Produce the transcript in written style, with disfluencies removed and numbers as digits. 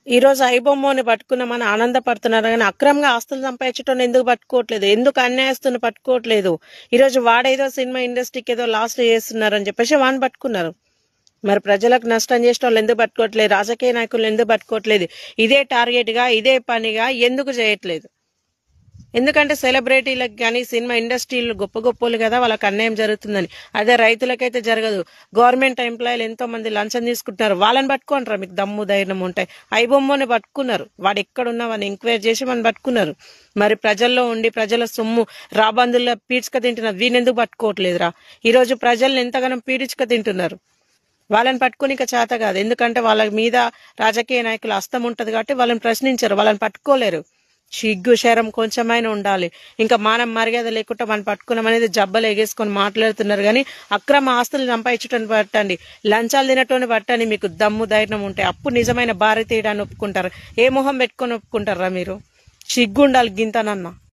ఈ రోజు ఐబొమ్మని పట్టుకున్నామని ఆనందపడుతున్నారు కానీ అక్రమంగా ఆస్తులు సంపాదించడం ఎందుకు పట్టుకోవట్లేదు? ఎందుకు అన్యాయస్తుని పట్టుకోవట్లేదు? ఈ రోజు వాడేదో సినిమా ఇండస్ట్రీకి ఏదో లాస్ట్ చేస్తున్నారు అని చెప్పేసి వాడిని పట్టుకున్నారు. మరి ప్రజలకు నష్టం చేసిన వాళ్ళు ఎందుకు పట్టుకోవట్లేదు? రాజకీయ నాయకులు ఎందుకు పట్టుకోవట్లేదు? ఇదే టార్గెట్ గా ఇదే పనిగా ఎందుకు చేయట్లేదు? ఎందుకంటే సెలబ్రిటీలకు కానీ సినిమా ఇండస్ట్రీలు గొప్ప గొప్పలు కదా, వాళ్ళకి అన్యాయం జరుగుతుందని. అదే రైతులకైతే జరగదు. గవర్నమెంట్ ఎంప్లాయీలు ఎంతో మంది లంచం తీసుకుంటున్నారు, వాళ్ళని పట్టుకుంటారా? మీకు దమ్ము ధైర్యం ఉంటాయి. ఐబొమ్మని పట్టుకున్నారు, వాడు ఎక్కడున్నా వాడిని ఎంక్వైరీ చేసి మనం పట్టుకున్నారు. మరి ప్రజల్లో ఉండి ప్రజల సొమ్ము రాబందుల్లో పీడ్చుక తింటున్నారు, వీనెందుకు పట్టుకోవట్లేదురా? ఈ రోజు ప్రజల్ని ఎంతగానో పీడించుక తింటున్నారు. వాళ్ళని పట్టుకుని ఇక చేత కాదు, ఎందుకంటే వాళ్ళ మీద రాజకీయ నాయకుల హస్తం ఉంటది కాబట్టి వాళ్ళని ప్రశ్నించరు, వాళ్ళని పట్టుకోలేరు. సిగ్గు శరం కొంచెమైనా ఉండాలి. ఇంకా మానం మర్యాద లేకుండా మనం పట్టుకున్నాం అనేది జబ్బలు ఎగేసుకొని మాట్లాడుతున్నారు కానీ అక్రమ ఆస్తులు సంపాదించడం పట్టండి, లంచాలు తినటోని పట్టండి. మీకు దమ్ము ధైర్యం ఉంటే అప్పుడు నిజమైన భారతీయుడాన్ని ఒప్పుకుంటారు. ఏ మొహం పెట్టుకొని ఒప్పుకుంటారా మీరు? సిగ్గు ఉండాలి గింతనన్నా.